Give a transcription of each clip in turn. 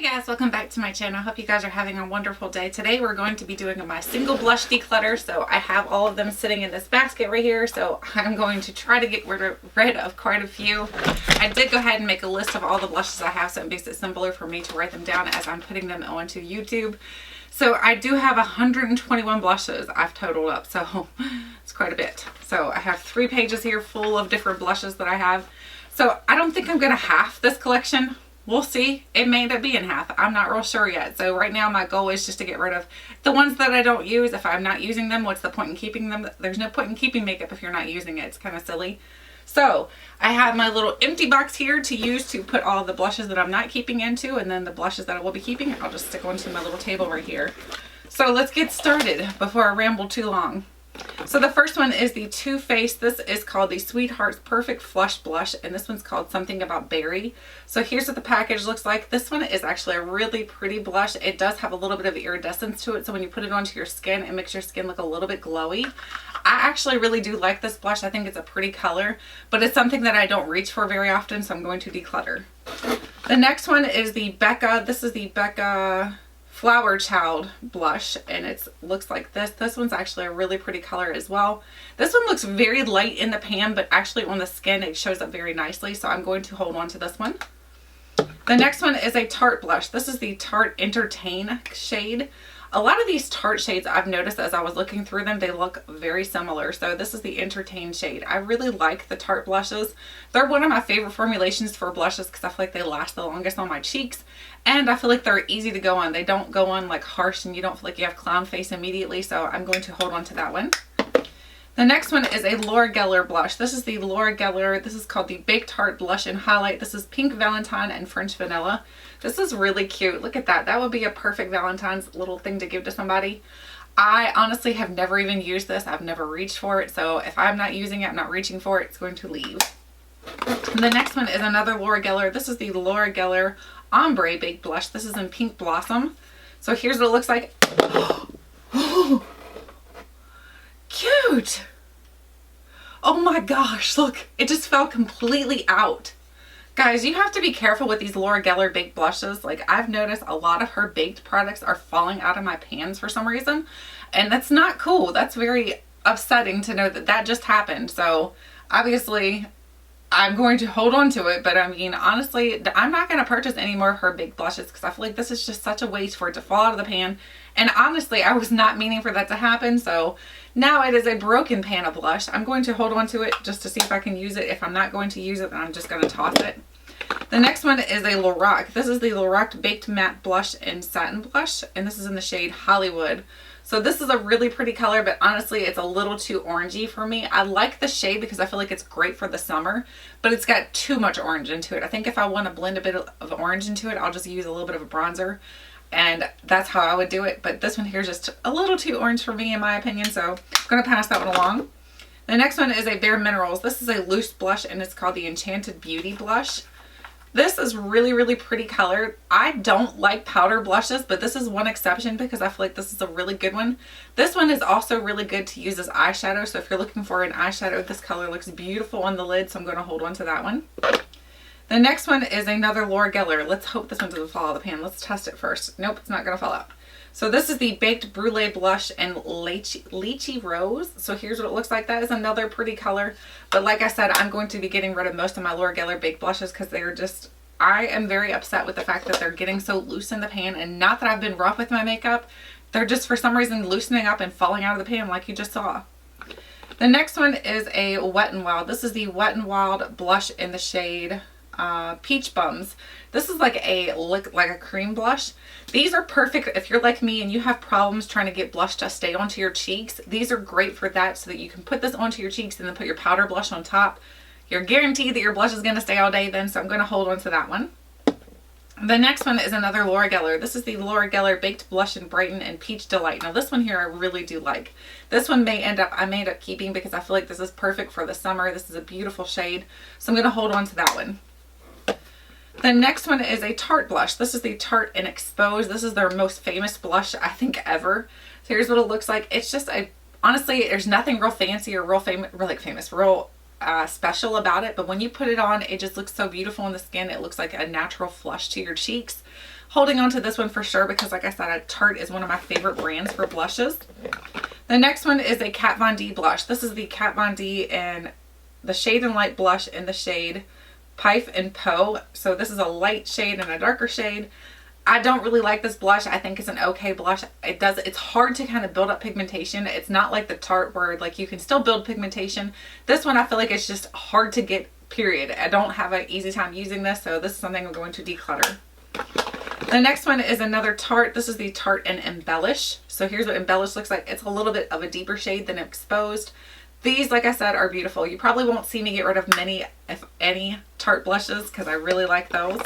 Guys, welcome back to my channel. I hope you guys are having a wonderful day. Today we're going to be doing my single blush declutter. So I have all of them sitting in this basket right here. So I'm going to try to get rid of quite a few. I did go ahead and make a list of all the blushes I have so it makes it simpler for me to write them down as I'm putting them onto YouTube. So I do have 121 blushes I've totaled up, so it's quite a bit. So I have 3 pages here full of different blushes that I have. So I don't think I'm going to half this collection. We'll see. It may end up being half. I'm not real sure yet. So right now my goal is just to get rid of the ones that I don't use. If I'm not using them, what's the point in keeping them? There's no point in keeping makeup if you're not using it. It's kind of silly. So I have my little empty box here to use to put all the blushes that I'm not keeping into, and then the blushes that I will be keeping, I'll just stick onto my little table right here. So let's get started before I ramble too long. So the first one is the Too Faced. This is called the Sweetheart's Perfect Flush Blush, and this one's called Something About Berry. So here's what the package looks like. This one is actually a really pretty blush. It does have a little bit of iridescence to it, so when you put it onto your skin, it makes your skin look a little bit glowy. I actually really do like this blush. I think it's a pretty color, but it's something that I don't reach for very often, so I'm going to declutter. The next one is the Becca. This is the Becca Flower Child blush, and it looks like this. This one's actually a really pretty color as well. This one looks very light in the pan, but actually on the skin it shows up very nicely, so I'm going to hold on to this one. The next one is a Tarte blush. This is the Tarte Entertain shade. A lot of these Tarte shades, I've noticed as I was looking through them, they look very similar. So this is the Entertain shade. I really like the Tarte blushes. They're one of my favorite formulations for blushes because I feel like they last the longest on my cheeks. And I feel like they're easy to go on. They don't go on like harsh and you don't feel like you have clown face immediately. So I'm going to hold on to that one. The next one is a Laura Geller blush. This is the Laura Geller. This is called the Baked Tart Blush and Highlight. This is Pink Valentine and French Vanilla. This is really cute. Look at that. That would be a perfect Valentine's little thing to give to somebody. I honestly have never even used this. I've never reached for it. So if I'm not using it, I'm not reaching for it, it's going to leave. The next one is another Laura Geller. This is the Laura Geller Ombre Baked Blush. This is in Pinkblossom. So here's what it looks like. Oh, cute. Oh my gosh, look, it just fell completely out. Guys, you have to be careful with these Laura Geller baked blushes. Like, I've noticed a lot of her baked products are falling out of my pans for some reason, and that's not cool. That's very upsetting to know that that just happened. So obviously I'm going to hold on to it, but I mean, honestly, I'm not going to purchase any more of her baked blushes because I feel like this is just such a waste for it to fall out of the pan. And honestly, I was not meaning for that to happen. So now it is a broken pan of blush. I'm going to hold on to it just to see if I can use it. If I'm not going to use it, then I'm just going to toss it. The next one is a Lorac. This is the Lorac Baked Matte Blush in Satin Blush, and this is in the shade Hollywood. So this is a really pretty color, but honestly, it's a little too orangey for me. I like the shade because I feel like it's great for the summer, but it's got too much orange into it. I think if I want to blend a bit of orange into it, I'll just use a little bit of a bronzer, and that's how I would do it. But this one here is just a little too orange for me in my opinion, so I'm going to pass that one along. The next one is a Bare Minerals. This is a loose blush, and it's called the Enchanted Beauty Blush. This is really, really pretty color. I don't like powder blushes, but this is one exception because I feel like this is a really good one. This one is also really good to use as eyeshadow. So if you're looking for an eyeshadow, this color looks beautiful on the lid. So I'm going to hold on to that one. The next one is another Laura Geller. Let's hope this one doesn't fall out of the pan. Let's test it first. Nope, it's not going to fall out. So this is the Baked Brulee Blush in Lychee Rose. So here's what it looks like. That is another pretty color. But like I said, I'm going to be getting rid of most of my Laura Geller baked blushes because they're just, I am very upset with the fact that they're getting so loose in the pan. And not that I've been rough with my makeup. They're just for some reason loosening up and falling out of the pan like you just saw. The next one is a Wet n Wild. This is the Wet n Wild blush in the shade Peach Bums. This is like a cream blush. These are perfect if you're like me and you have problems trying to get blush to stay onto your cheeks. These are great for that, so that you can put this onto your cheeks and then put your powder blush on top. You're guaranteed that your blush is going to stay all day then, so I'm going to hold on to that one. The next one is another Laura Geller. This is the Laura Geller Baked Blush in Brighten and Peach Delight. Now this one here I really do like. This one I may end up keeping because I feel like this is perfect for the summer. This is a beautiful shade, so I'm going to hold on to that one. The next one is a Tarte blush. This is the Tarte in Expose. This is their most famous blush, I think, ever. So here's what it looks like. It's just honestly, there's nothing real fancy or real special about it, but when you put it on, it just looks so beautiful on the skin. It looks like a natural flush to your cheeks. holding on to this one for sure because like I said, Tarte is one of my favorite brands for blushes. The next one is a Kat Von D blush. This is the Kat Von D in the Shade and Light blush in the shade Pife and Poe. So this is a light shade and a darker shade. I don't really like this blush. I think it's an okay blush. It's hard to kind of build up pigmentation. It's not like the Tarte where like you can still build pigmentation. This one I feel like it's just hard to get, period. I don't have an easy time using this, so this is something I'm going to declutter. The next one is another Tarte. This is the Tarte in Embellish. So here's what Embellish looks like. It's a little bit of a deeper shade than Exposed. These, like I said, are beautiful. You probably won't see me get rid of many, if any, Tarte blushes because I really like those.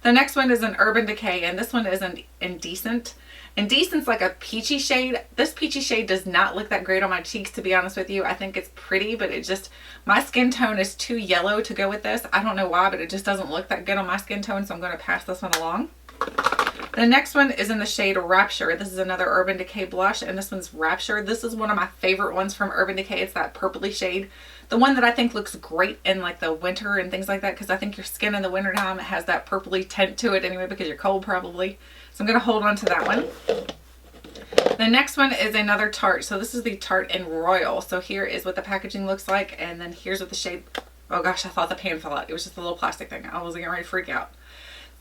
The next one is an Urban Decay, and this one is an Indecent. Indecent's like a peachy shade. This peachy shade does not look that great on my cheeks, to be honest with you. I think it's pretty, but it just, my skin tone is too yellow to go with this. I don't know why, but it just doesn't look that good on my skin tone, so I'm going to pass this one along. The next one is in the shade Rapture. This is another Urban Decay blush, and this one's Rapture. This is one of my favorite ones from Urban Decay. It's that purpley shade. The one that I think looks great in like the winter and things like that, because I think your skin in the winter time has that purpley tint to it anyway because you're cold probably. So I'm going to hold on to that one. The next one is another Tarte. So this is the Tarte in Royal. So here is what the packaging looks like, and then here's what the shade... Oh gosh, I thought the pan fell out. It was just a little plastic thing. I was getting ready to freak out.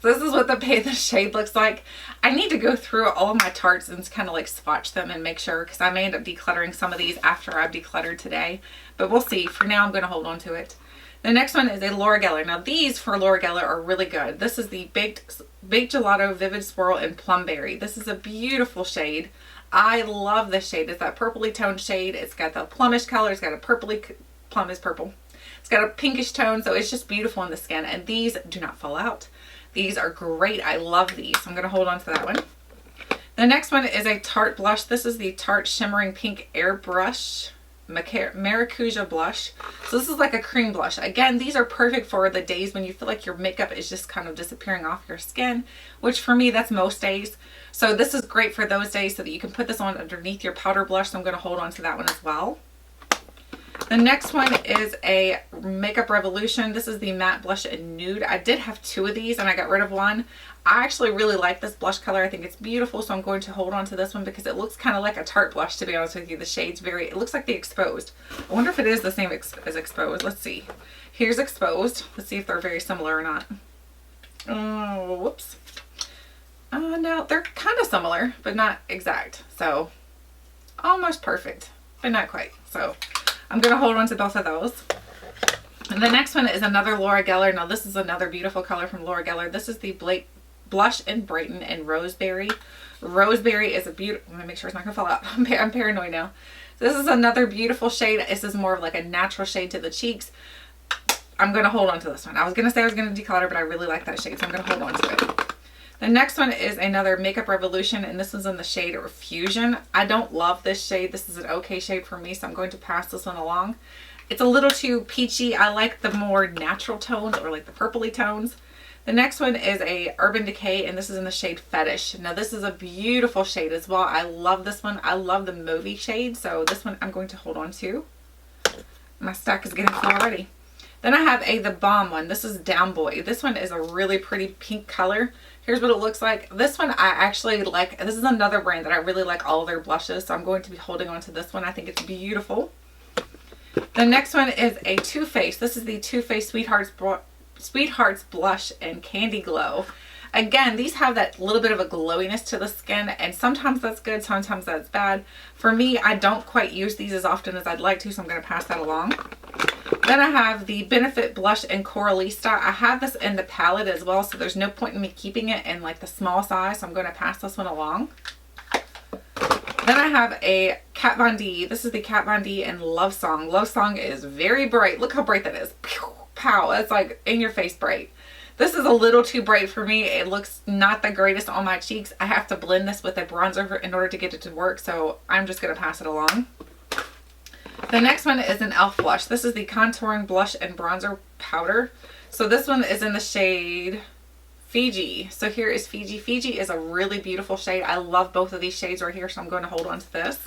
So this is what the shade looks like. I need to go through all of my Tartes and kind of like swatch them and make sure, because I may end up decluttering some of these after I've decluttered today. But we'll see. For now, I'm going to hold on to it. The next one is a Laura Geller. Now these for Laura Geller are really good. This is the Baked Gelato Vivid Swirl in Plumberry. This is a beautiful shade. I love this shade. It's that purpley toned shade. It's got the plumish color. It's got a purpley, plum is purple. It's got a pinkish tone, so it's just beautiful in the skin. And these do not fall out. These are great. I love these. I'm going to hold on to that one. The next one is a Tarte blush. This is the Tarte Shimmering Pink Airbrush Maracuja blush. So this is like a cream blush. Again, these are perfect for the days when you feel like your makeup is just kind of disappearing off your skin, which for me, that's most days. So this is great for those days so that you can put this on underneath your powder blush. So I'm going to hold on to that one as well. The next one is a Makeup Revolution. This is the matte blush in Nude. I did have two of these and I got rid of one. I actually really like this blush color. I think it's beautiful, so I'm going to hold on to this one because it looks kind of like a Tarte blush, to be honest with you. The shade's very, it looks like the Exposed. I wonder if it is the same as Exposed. Let's see. Here's Exposed. Let's see if they're very similar or not. Oh, whoops. No, they're kind of similar, but not exact. So, almost perfect, but not quite. So, I'm going to hold on to both of those. And the next one is another Laura Geller. Now, this is another beautiful color from Laura Geller. This is the Blush in Brighten and Roseberry. Roseberry is a beautiful... Let me make sure it's not going to fall out. I'm paranoid now. This is another beautiful shade. This is more of like a natural shade to the cheeks. I'm going to hold on to this one. I was going to say I was going to declutter, but I really like that shade, so I'm going to hold on to it. The next one is another Makeup Revolution, and this is in the shade Fusion. I don't love this shade. This is an okay shade for me, so I'm going to pass this one along. It's a little too peachy. I like the more natural tones, or like the purpley tones. The next one is a Urban Decay, and this is in the shade Fetish. Now this is a beautiful shade as well. I love this one. I love the mauvey shade, so this one I'm going to hold on to. My stack is getting full already. Then I have the Balm one. This is Down Boy. This one is a really pretty pink color. Here's what it looks like. This one I actually like. This is another brand that I really like all of their blushes, so I'm going to be holding on to this one. I think it's beautiful. The next one is a Too Faced. This is the Too Faced Sweethearts Blush and Candy Glow. Again, these have that little bit of a glowiness to the skin, and sometimes that's good, sometimes that's bad. For me, I don't quite use these as often as I'd like to, so I'm going to pass that along. Then I have the Benefit Blush in Coralista. I have this in the palette as well, so there's no point in me keeping it in like the small size, so I'm going to pass this one along. Then I have a Kat Von D. This is the Kat Von D in Love Song. Love Song is very bright. Look how bright that is. Pew, pow. That's like in your face bright. This is a little too bright for me. It looks not the greatest on my cheeks. I have to blend this with a bronzer in order to get it to work, so I'm just going to pass it along. The next one is an e.l.f. blush. This is the Contouring Blush and Bronzer Powder. So this one is in the shade Fiji. So here is Fiji. Fiji is a really beautiful shade. I love both of these shades right here, so I'm going to hold on to this.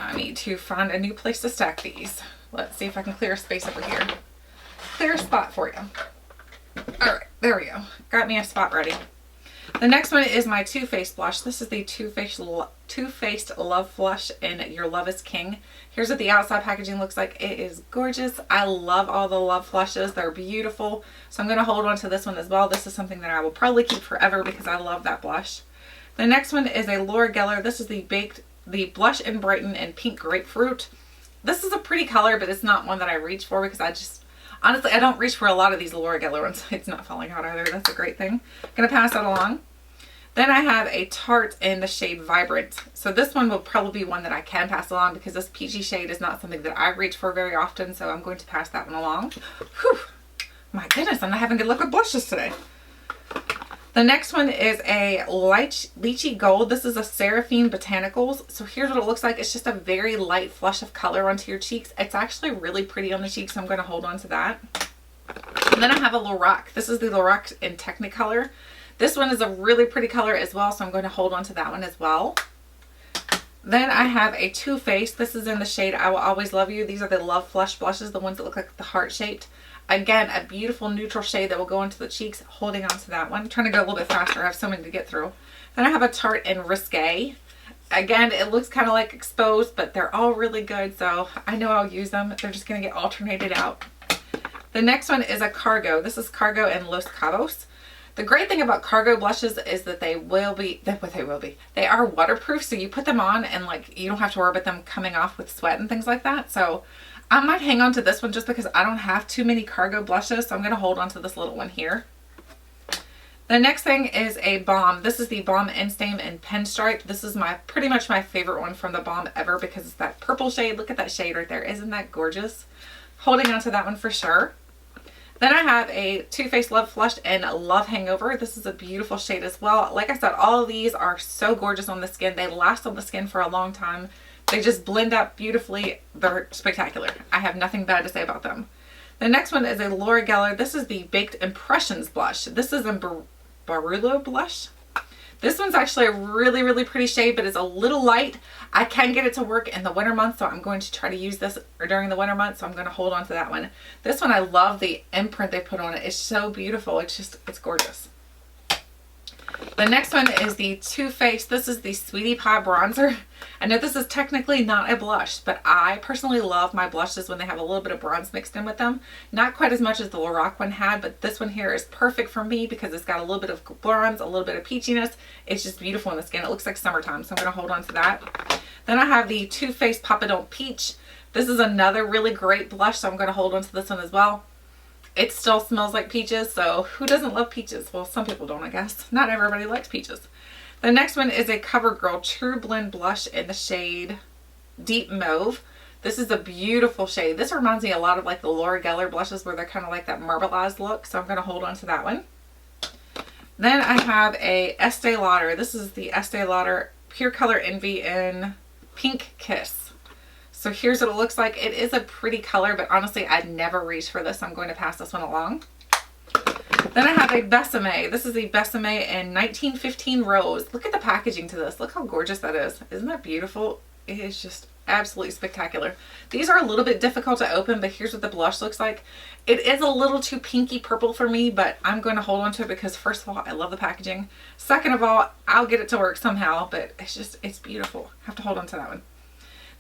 I need to find a new place to stack these. Let's see if I can clear a space over here. Clear a spot for you. Alright, there we go. Got me a spot ready. The next one is my Too Faced blush. This is the Too Faced Love Flush in Your Love is King. Here's what the outside packaging looks like. It is gorgeous. I love all the Love Flushes. They're beautiful. So I'm going to hold on to this one as well. This is something that I will probably keep forever because I love that blush. The next one is a Laura Geller. This is the Blush in Brighten in Pink Grapefruit. This is a pretty color, but it's not one that I reach for because honestly, I don't reach for a lot of these Laura Geller ones. It's not falling out either. That's a great thing. Gonna pass that along. Then I have a Tarte in the shade Vibrant. So this one will probably be one that I can pass along because this peachy shade is not something that I reach for very often. So I'm going to pass that one along. Whew. My goodness, I'm not having good luck with blushes today. The next one is a light Lychee Gold. This is a Seraphine Botanicals. So here's what it looks like. It's just a very light flush of color onto your cheeks. It's actually really pretty on the cheeks, so I'm going to hold on to that. And then I have a Lorac. This is the Lorac in Technicolor. This one is a really pretty color as well, so I'm going to hold on to that one as well. Then I have a Too Faced. This is in the shade I Will Always Love You. These are the Love Flush blushes, the ones that look like the heart shaped. Again, a beautiful neutral shade that will go into the cheeks. Holding on to that one. I'm trying to go a little bit faster. I have so many to get through. Then I have a Tarte in Risque. Again, it looks kind of like exposed, but they're all really good, so I know I'll use them. They're just going to get alternated out. The next one is a Cargo. This is Cargo in Los Cabos. The great thing about Cargo blushes is that they are waterproof, so you put them on and like you don't have to worry about them coming off with sweat and things like that. So I might hang on to this one just because I don't have too many Cargo blushes, so I'm going to hold on to this little one here. The next thing is a Balm. This is the Balm Instain in Pinstripe. This is pretty much my favorite one from the Balm ever because it's that purple shade. Look at that shade right there. Isn't that gorgeous? Holding on to that one for sure. Then I have a Too Faced Love Flush in Love Hangover. This is a beautiful shade as well. Like I said, all of these are so gorgeous on the skin. They last on the skin for a long time. They just blend up beautifully. They're spectacular. I have nothing bad to say about them. The next one is a Laura Geller. This is the Baked Impressions blush. This is a Barolo blush. This one's actually a really, really pretty shade, but it's a little light. I can get it to work in the winter months, so I'm going to try to use this during the winter months, so I'm going to hold on to that one. This one, I love the imprint they put on it. It's so beautiful. It's gorgeous. The next one is the Too Faced. This is the Sweetie Pie Bronzer. I know this is technically not a blush, but I personally love my blushes when they have a little bit of bronze mixed in with them. Not quite as much as the Lorac one had, but this one here is perfect for me because it's got a little bit of bronze, a little bit of peachiness. It's just beautiful in the skin. It looks like summertime, so I'm going to hold on to that. Then I have the Too Faced Papa Don't Peach. This is another really great blush, so I'm going to hold on to this one as well. It still smells like peaches, so who doesn't love peaches? Well, some people don't, I guess. Not everybody likes peaches. The next one is a CoverGirl True Blend Blush in the shade Deep Mauve. This is a beautiful shade. This reminds me a lot of like the Laura Geller blushes where they're kind of like that marbleized look, so I'm going to hold on to that one. Then I have a Estee Lauder. This is the Estee Lauder Pure Color Envy in Pink Kiss. So here's what it looks like. It is a pretty color, but honestly, I'd never reach for this. I'm going to pass this one along. Then I have a Besame. This is the Besame in 1915 Rose. Look at the packaging to this. Look how gorgeous that is. Isn't that beautiful? It is just absolutely spectacular. These are a little bit difficult to open, but here's what the blush looks like. It is a little too pinky purple for me, but I'm going to hold on to it because first of all, I love the packaging. Second of all, I'll get it to work somehow, but it's beautiful. I have to hold on to that one.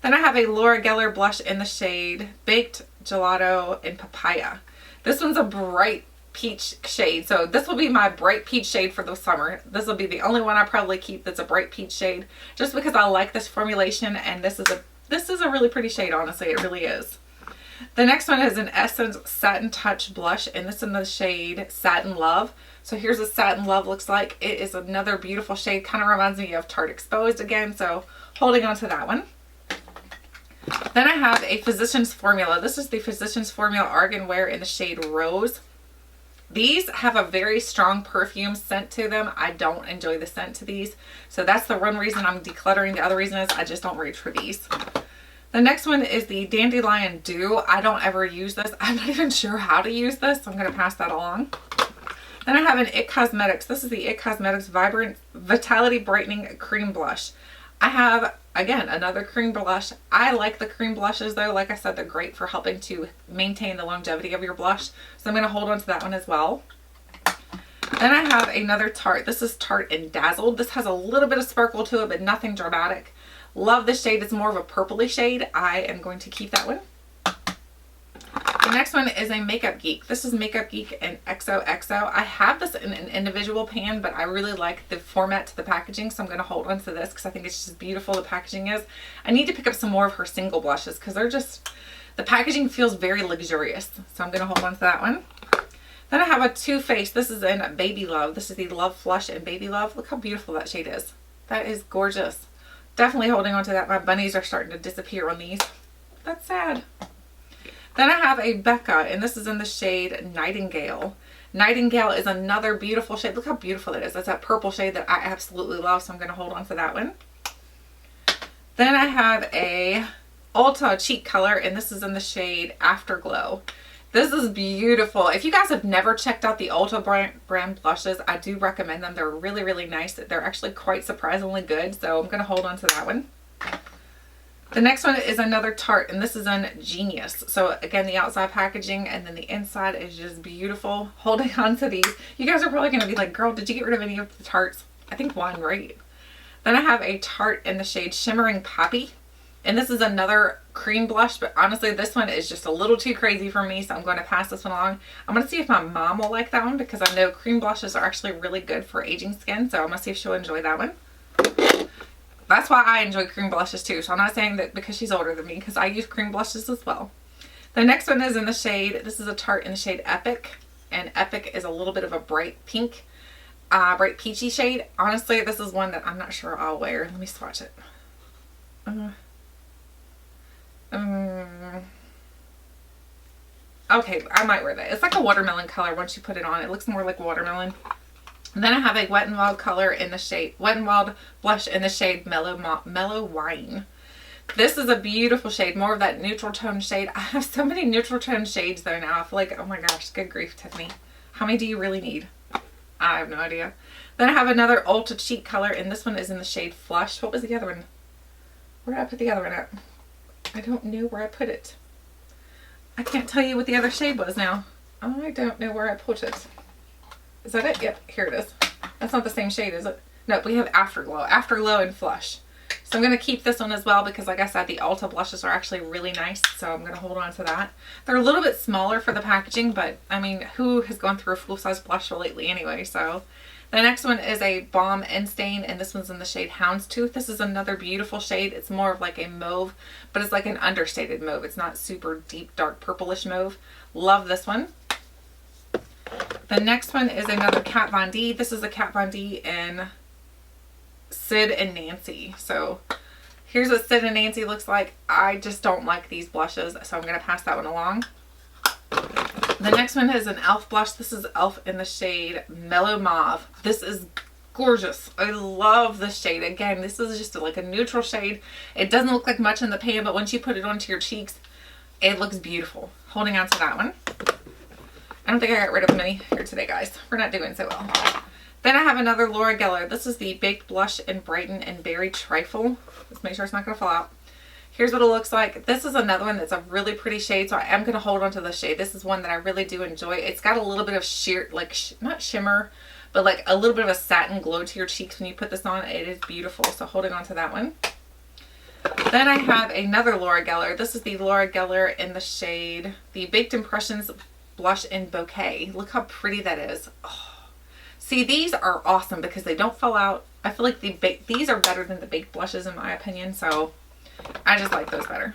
Then I have a Laura Geller blush in the shade Baked Gelato in Papaya. This one's a bright peach shade, so this will be my bright peach shade for the summer. This will be the only one I probably keep that's a bright peach shade, just because I like this formulation, and this is a really pretty shade, honestly. It really is. The next one is an Essence Satin Touch blush, and this is in the shade Satin Love. So here's what Satin Love looks like. It is another beautiful shade, kind of reminds me of Tarte Exposed again, so holding on to that one. Then I have a Physicians Formula. This is the Physicians Formula Argan Wear in the shade Rose. These have a very strong perfume scent to them. I don't enjoy the scent to these. So that's the one reason I'm decluttering. The other reason is I just don't reach for these. The next one is the Dandelion Dew. I don't ever use this. I'm not even sure how to use this, so I'm going to pass that along. Then I have an IT Cosmetics. This is the IT Cosmetics Vibrant Vitality Brightening Cream Blush. I have, again, another cream blush. I like the cream blushes though. Like I said, they're great for helping to maintain the longevity of your blush. So I'm going to hold on to that one as well. Then I have another Tarte. This is Tarte and Dazzled. This has a little bit of sparkle to it, but nothing dramatic. Love this shade. It's more of a purpley shade. I am going to keep that one. The next one is a Makeup Geek. This is Makeup Geek in XOXO. I have this in an individual pan, but I really like the format to the packaging, so I'm going to hold on to this because I think it's just beautiful. The packaging is. I need to pick up some more of her single blushes because they're just, the packaging feels very luxurious. So I'm going to hold on to that one. Then I have a Too Faced. This is in Baby Love. This is the Love Flush in Baby Love. Look how beautiful that shade is. That is gorgeous. Definitely holding on to that. My bunnies are starting to disappear on these. That's sad. Then I have a Becca, and this is in the shade Nightingale. Nightingale is another beautiful shade. Look how beautiful that is. That's that purple shade that I absolutely love, so I'm going to hold on to that one. Then I have a Ulta cheek color, and this is in the shade Afterglow. This is beautiful. If you guys have never checked out the Ulta brand blushes, I do recommend them. They're really, really nice. They're actually quite surprisingly good, so I'm going to hold on to that one. The next one is another Tarte, and this is in Genius. So again, the outside packaging and then the inside is just beautiful. Holding on to these. You guys are probably going to be like, girl, did you get rid of any of the Tartes? I think one, right? Then I have a Tarte in the shade Shimmering Poppy. And this is another cream blush, but honestly, this one is just a little too crazy for me, so I'm going to pass this one along. I'm going to see if my mom will like that one because I know cream blushes are actually really good for aging skin, so I'm going to see if she'll enjoy that one. That's why I enjoy cream blushes too. So I'm not saying that because she's older than me, because I use cream blushes as well. The next one is in the shade, this is a Tarte in the shade Epic. And Epic is a little bit of a bright pink, bright peachy shade. Honestly, this is one that I'm not sure I'll wear. Let me swatch it. Okay, I might wear that. It's like a watermelon color once you put it on. It looks more like watermelon. And then I have a Wet n Wild color in the shade, Wet n Wild blush in the shade Mellow Wine. This is a beautiful shade, more of that neutral tone shade. I have so many neutral tone shades though now. I feel like, oh my gosh, good grief, Tiffany. How many do you really need? I have no idea. Then I have another Ulta cheek color, and this one is in the shade Flush. What was the other one? Where did I put the other one at? I don't know where I put it. I can't tell you what the other shade was now. I don't know where I put it. Is that it? Yep, here it is. That's not the same shade, is it? No, we have Afterglow. Afterglow and Flush. So I'm going to keep this one as well because, like I said, the Ulta blushes are actually really nice. So I'm going to hold on to that. They're a little bit smaller for the packaging, but I mean, who has gone through a full-size blush lately anyway? So the next one is a Balm In Stain, and this one's in the shade Houndstooth. This is another beautiful shade. It's more of like a mauve, but it's like an understated mauve. It's not super deep, dark purplish mauve. Love this one. The next one is another Kat Von D. This is a Kat Von D in Sid and Nancy. So here's what Sid and Nancy looks like. I just don't like these blushes, so I'm going to pass that one along. The next one is an e.l.f. blush. This is e.l.f. in the shade Mellow Mauve. This is gorgeous. I love this shade. Again, this is just like a neutral shade. It doesn't look like much in the pan, but once you put it onto your cheeks, it looks beautiful. Holding on to that one. I don't think I got rid of many here today, guys. We're not doing so well. Then I have another Laura Geller. This is the Baked Blush in Brighten and Berry Trifle. Let's make sure it's not going to fall out. Here's what it looks like. This is another one that's a really pretty shade, so I am going to hold on to this shade. This is one that I really do enjoy. It's got a little bit of sheer, like, not shimmer, but like a little bit of a satin glow to your cheeks when you put this on. It is beautiful, so holding on to that one. Then I have another Laura Geller. This is the Laura Geller in the shade, the Baked Impressions Blush in Bouquet. Look how pretty that is. Oh. See, these are awesome because they don't fall out. I feel like these are better than the baked blushes in my opinion, so I just like those better.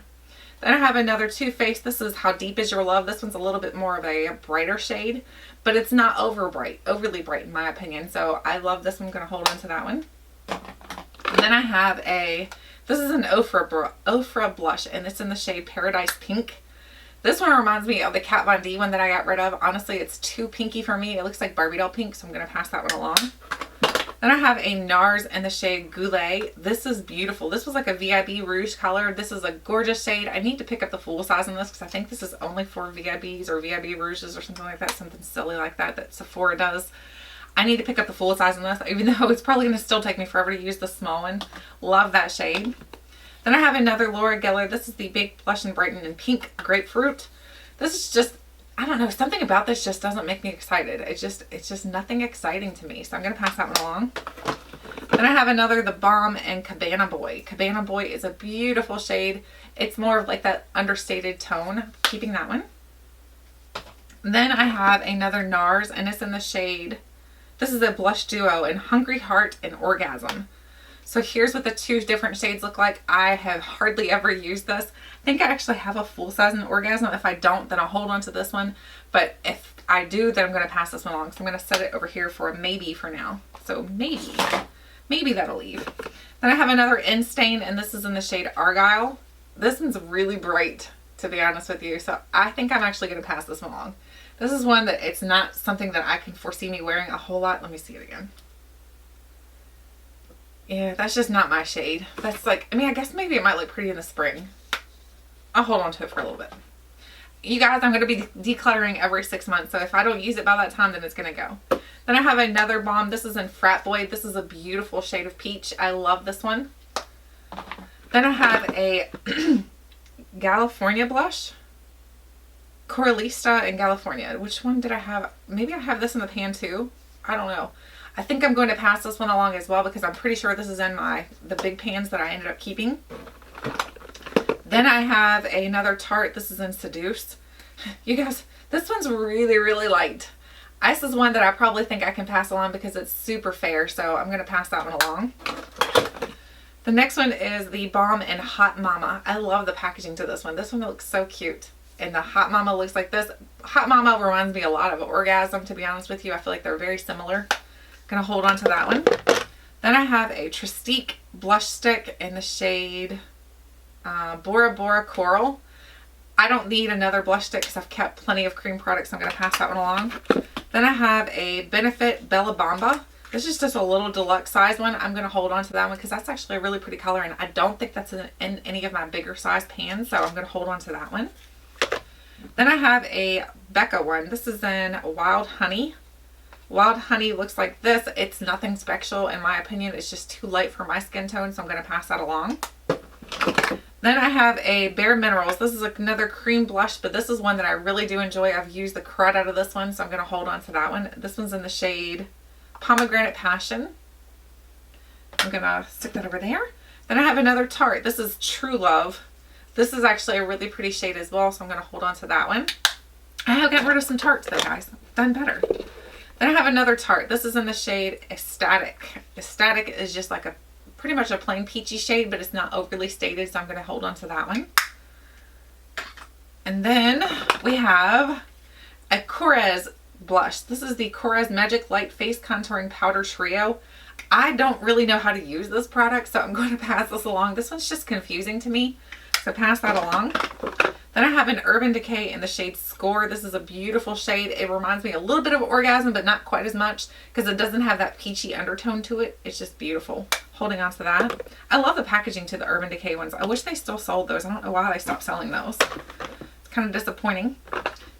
Then I have another Too Faced. This is How Deep Is Your Love. This one's a little bit more of a brighter shade, but it's not overly bright in my opinion, so I love this one. I'm going to hold on to that one. And then I have this is an Ofra blush, and it's in the shade Paradise Pink. This one reminds me of the Kat Von D one that I got rid of. Honestly, it's too pinky for me. It looks like Barbie doll pink, so I'm going to pass that one along. Then I have a NARS in the shade Goulet. This is beautiful. This was like a VIB Rouge color. This is a gorgeous shade. I need to pick up the full size on this because I think this is only for VIBs or VIB Rouges or something like that. Something silly like that that Sephora does. I need to pick up the full size on this, even though it's probably going to still take me forever to use the small one. Love that shade. Then I have another Laura Geller. This is the Baked Blush in Brighten in Pink Grapefruit. This is just, I don't know, something about this just doesn't make me excited. It's just nothing exciting to me. So I'm going to pass that one along. Then I have another, the Balm in Cabana Boy. Cabana Boy is a beautiful shade. It's more of like that understated tone. Keeping that one. Then I have another NARS, and it's in the shade, this is a blush duo in Hungry Heart and Orgasm. So here's what the two different shades look like. I have hardly ever used this. I think I actually have a full size in Orgasm. If I don't, then I'll hold on to this one. But if I do, then I'm going to pass this one along. So I'm going to set it over here for a maybe for now. So maybe that'll leave. Then I have another In Stain, and this is in the shade Argyle. This one's really bright, to be honest with you. So I think I'm actually going to pass this one along. This is one that it's not something that I can foresee me wearing a whole lot. Let me see it again. Yeah, that's just not my shade. That's like, I mean, I guess maybe it might look pretty in the spring. I'll hold on to it for a little bit. You guys, I'm going to be decluttering every 6 months. So if I don't use it by that time, then it's going to go. Then I have another balm. This is in Frat Boy. This is a beautiful shade of peach. I love this one. Then I have a California blush. Coralista in California. Which one did I have? Maybe I have this in the pan too. I don't know. I think I'm going to pass this one along as well because I'm pretty sure this is in the big pans that I ended up keeping. Then I have another Tarte. This is in Seduce. You guys, this one's really, really light. This is one that I probably think I can pass along because it's super fair. So I'm going to pass that one along. The next one is the Balm in Hot Mama. I love the packaging to this one. This one looks so cute. And the Hot Mama looks like this. Hot Mama reminds me a lot of Orgasm, to be honest with you. I feel like they're very similar. Gonna hold on to that one. Then I have a Tristique blush stick in the shade Bora Bora Coral. I don't need another blush stick because I've kept plenty of cream products. So I'm gonna pass that one along. Then I have a Benefit Bella Bamba. This is just a little deluxe size one. I'm gonna hold on to that one because that's actually a really pretty color, and I don't think that's in any of my bigger size pans. So I'm gonna hold on to that one. Then I have a Becca one. This is in Wild Honey. Wild Honey looks like this. It's nothing special in my opinion. It's just too light for my skin tone, so I'm going to pass that along. Then I have a Bare Minerals. This is another cream blush, but this is one that I really do enjoy. I've used the crud out of this one, so I'm going to hold on to that one. This one's in the shade Pomegranate Passion. I'm going to stick that over there. Then I have another Tarte. This is True Love. This is actually a really pretty shade as well, so I'm going to hold on to that one. I have gotten rid of some Tartes though, guys. Done better. Then I have another Tarte. This is in the shade Ecstatic. Ecstatic is just like pretty much a plain peachy shade, but it's not overly stated, so I'm going to hold on to that one. And then we have a Korres blush. This is the Korres Magic Light Face Contouring Powder Trio. I don't really know how to use this product, so I'm going to pass this along. This one's just confusing to me, so pass that along. Then I have an Urban Decay in the shade Score. This is a beautiful shade. It reminds me a little bit of Orgasm, but not quite as much because it doesn't have that peachy undertone to it. It's just beautiful. Holding on to that. I love the packaging to the Urban Decay ones. I wish they still sold those. I don't know why they stopped selling those. It's kind of disappointing.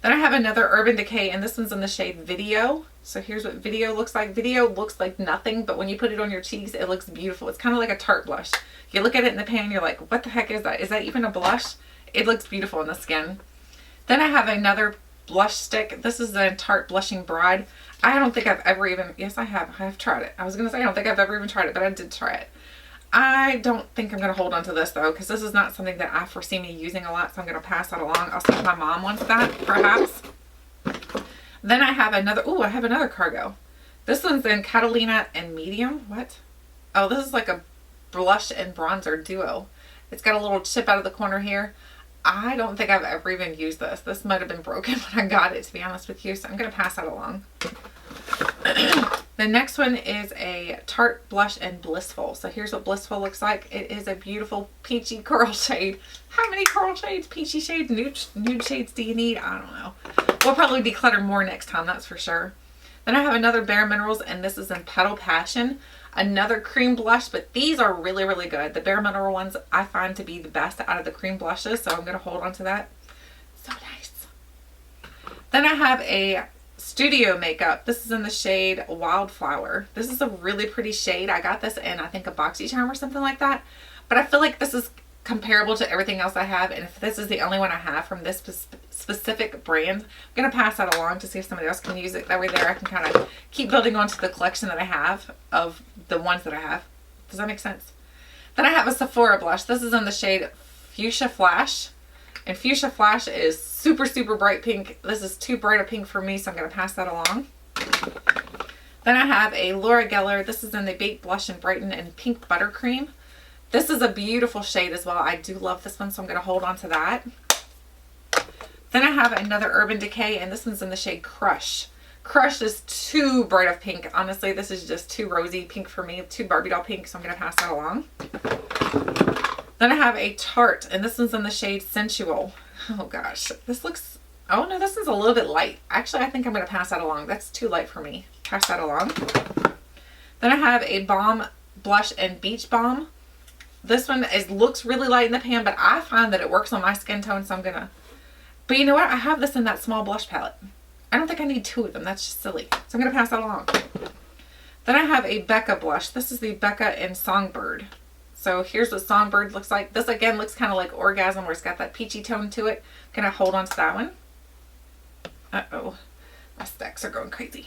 Then I have another Urban Decay, and this one's in the shade Video. So here's what Video looks like. Video looks like nothing, but when you put it on your cheeks, it looks beautiful. It's kind of like a Tarte blush. You look at it in the pan, you're like, what the heck is that? Is that even a blush? It looks beautiful in the skin. Then I have another blush stick. This is the Tarte Blushing Bride. I don't think I've ever even, yes I have. I have tried it. I was going to say I don't think I've ever even tried it, but I did try it. I don't think I'm going to hold on to this though, because this is not something that I foresee me using a lot, so I'm going to pass that along. I'll see if my mom wants that, perhaps. Then I have another, I have another Cargo. This one's in Catalina and Medium. What? Oh, this is like a blush and bronzer duo. It's got a little chip out of the corner here. I don't think I've ever even used this. This might have been broken when I got it, to be honest with you, so I'm going to pass that along. The next one is a Tarte Blush and Blissful. So here's what Blissful looks like. It is a beautiful peachy coral shade. How many coral shades, peachy shades, nude shades do you need? I don't know. We'll probably declutter more next time, that's for sure. Then I have another Bare Minerals, and this is in Petal Passion. Another cream blush, but these are really, really good. The Bare Mineral ones I find to be the best out of the cream blushes, so I'm going to hold on to that. So nice. Then I have a Studio Makeup. This is in the shade Wildflower. This is a really pretty shade. I got this in, I think, a BoxyCharm or something like that. But I feel like this is comparable to everything else I have, and if this is the only one I have from this specific brand, I'm going to pass that along to see if somebody else can use it. That way there I can kind of keep building onto the collection that I have of the ones that I have. Does that make sense? Then I have a Sephora blush. This is in the shade Fuchsia Flash. And Fuchsia Flash is super, super bright pink. This is too bright a pink for me, so I'm going to pass that along. Then I have a Laura Geller. This is in the Baked Blush and Brighten and Pink Buttercream. This is a beautiful shade as well. I do love this one, so I'm going to hold on to that. Then I have another Urban Decay, and this one's in the shade Crush. Crush is too bright of pink. Honestly, this is just too rosy pink for me, too Barbie doll pink, so I'm going to pass that along. Then I have a Tarte, and this one's in the shade Sensual. Oh gosh, this looks, oh no, this one's a little bit light. Actually, I think I'm going to pass that along. That's too light for me. Pass that along. Then I have a Balm Blush and Beach Balm. This one looks really light in the pan, but I find that it works on my skin tone, so I'm going to, but you know what? I have this in that small blush palette. I don't think I need two of them. That's just silly. So I'm going to pass that along. Then I have a Becca blush. This is the Becca in Songbird. So here's what Songbird looks like. This again looks kind of like Orgasm, where it's got that peachy tone to it. I'm going to hold on to that one. Uh-oh. My stacks are going crazy.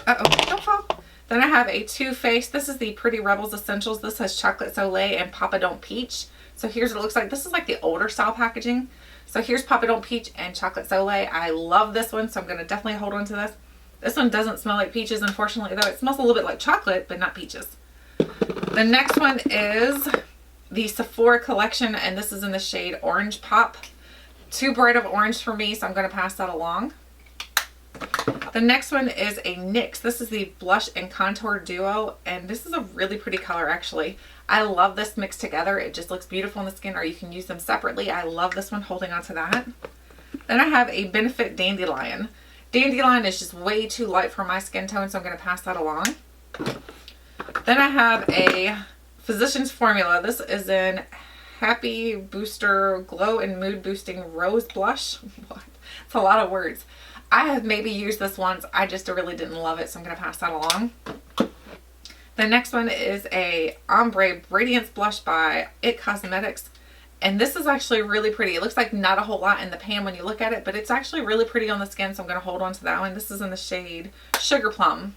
Uh-oh. Don't fall. Then I have a Too Faced. This is the Pretty Rebels Essentials. This has Chocolate Soleil and Papa Don't Peach. So here's what it looks like. This is like the older style packaging. So here's Papa Don't Peach and Chocolate Soleil. I love this one, so I'm going to definitely hold on to this. This one doesn't smell like peaches, unfortunately, though. It smells a little bit like chocolate, but not peaches. The next one is the Sephora collection, and this is in the shade Orange Pop. Too bright of orange for me, so I'm going to pass that along. The next one is a NYX. This is the Blush and Contour Duo, and this is a really pretty color, actually. I love this mixed together. It just looks beautiful on the skin, or you can use them separately. I love this one, holding on to that. Then I have a Benefit Dandelion. Dandelion is just way too light for my skin tone, so I'm going to pass that along. Then I have a Physicians Formula. This is in Happy Booster Glow and Mood Boosting Rose Blush. What? It's a lot of words. I have maybe used this once. I just really didn't love it, so I'm going to pass that along. The next one is a Ombre Radiance Blush by It Cosmetics. And this is actually really pretty. It looks like not a whole lot in the pan when you look at it, but it's actually really pretty on the skin, so I'm going to hold on to that one. This is in the shade Sugar Plum.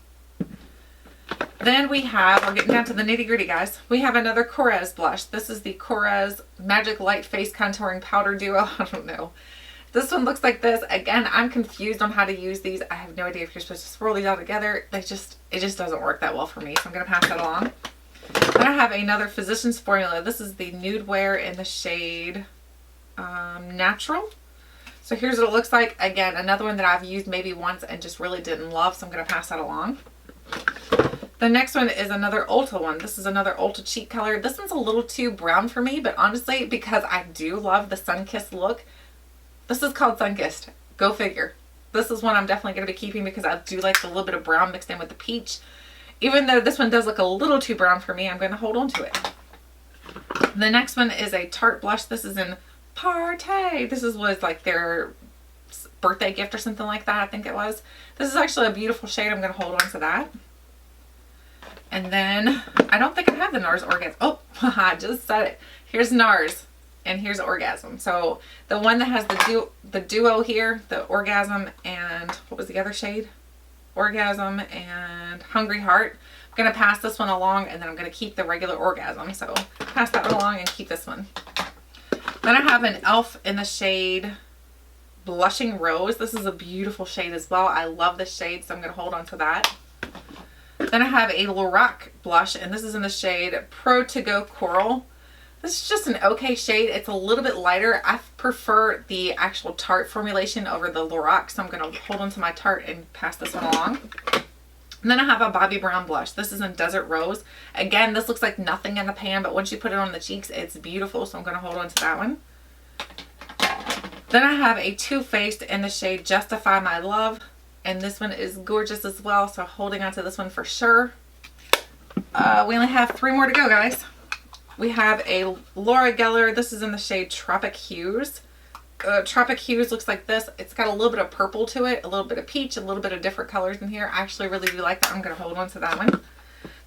Then we have, we're getting down to the nitty gritty, guys. We have another Korres blush. This is the Korres Magic Light Face Contouring Powder Duo. I don't know. This one looks like this. Again, I'm confused on how to use these. I have no idea if you're supposed to swirl these all together. It just doesn't work that well for me, so I'm going to pass that along. Then I have another Physicians Formula. This is the Nude Wear in the shade Natural. So here's what it looks like. Again, another one that I've used maybe once and just really didn't love, so I'm going to pass that along. The next one is another Ulta one. This is another Ulta cheek color. This one's a little too brown for me, but honestly, because I do love the Sunkissed look, this is called Sunkissed. Go figure. This is one I'm definitely going to be keeping because I do like the little bit of brown mixed in with the peach. Even though this one does look a little too brown for me, I'm going to hold on to it. The next one is a Tarte blush. This is in Party. This was like their birthday gift or something like that, I think it was. This is actually a beautiful shade. I'm going to hold on to that. And then, I don't think I have the NARS Orgasm. Oh, I just said it. Here's NARS. And here's Orgasm. So the one that has the duo here, the Orgasm and what was the other shade? Orgasm and Hungry Heart. I'm going to pass this one along, and then I'm going to keep the regular Orgasm. So pass that one along and keep this one. Then I have an e.l.f. in the shade Blushing Rose. This is a beautiful shade as well. I love this shade, so I'm going to hold on to that. Then I have a Lorac blush, and this is in the shade Pro To Go Coral. This is just an okay shade. It's a little bit lighter. I prefer the actual Tarte formulation over the Lorac, so I'm going to hold on to my Tarte and pass this one along. And then I have a Bobbi Brown blush. This is in Desert Rose. Again, this looks like nothing in the pan, but once you put it on the cheeks, it's beautiful, so I'm going to hold on to that one. Then I have a Too Faced in the shade Justify My Love. And this one is gorgeous as well, so holding on to this one for sure. We only have 3 more to go, guys. We have a Laura Geller. This is in the shade Tropic Hues. Tropic Hues looks like this. It's got a little bit of purple to it, a little bit of peach, a little bit of different colors in here. I actually really do like that. I'm going to hold on to that one.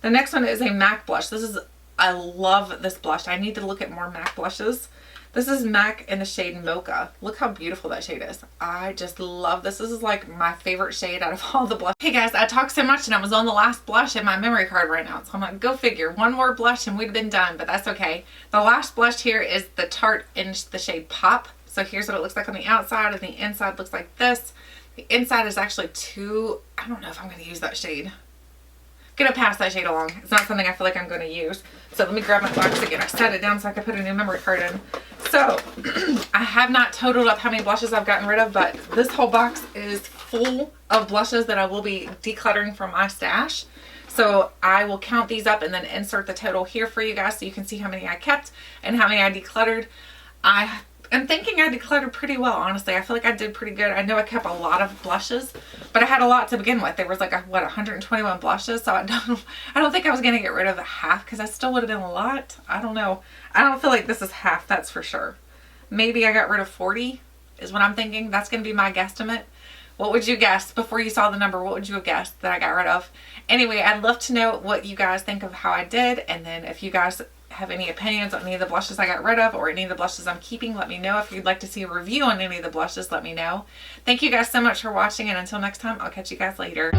The next one is a MAC blush. This is I love this blush. I need to look at more MAC blushes. This is MAC in the shade Mocha. Look how beautiful that shade is. I just love this. This is like my favorite shade out of all the blush. Hey guys, I talked so much and I was on the last blush in my memory card right now. So I'm like, go figure. One more blush and we'd have been done, but that's okay. The last blush here is the Tarte in the shade Pop. So here's what it looks like on the outside, and the inside looks like this. The inside is actually I don't know if I'm going to use that shade. Gonna pass that shade along. It's not something I feel like I'm going to use. So let me grab my box again. I set it down so I can put a new memory card in. So I have not totaled up how many blushes I've gotten rid of, but this whole box is full of blushes that I will be decluttering from my stash. So I will count these up and then insert the total here for you guys so you can see how many I kept and how many I decluttered. I'm thinking I decluttered pretty well, honestly. I feel like I did pretty good. I know I kept a lot of blushes, but I had a lot to begin with. There was like, 121 blushes, so I don't think I was going to get rid of the half, because that still would have been a lot. I don't know. I don't feel like this is half, that's for sure. Maybe I got rid of 40 is what I'm thinking. That's going to be my guesstimate. What would you guess before you saw the number? What would you have guessed that I got rid of? Anyway, I'd love to know what you guys think of how I did, and then if you guys have any opinions on any of the blushes I got rid of or any of the blushes I'm keeping, let me know. If you'd like to see a review on any of the blushes, let me know. Thank you guys so much for watching, and until next time, I'll catch you guys later.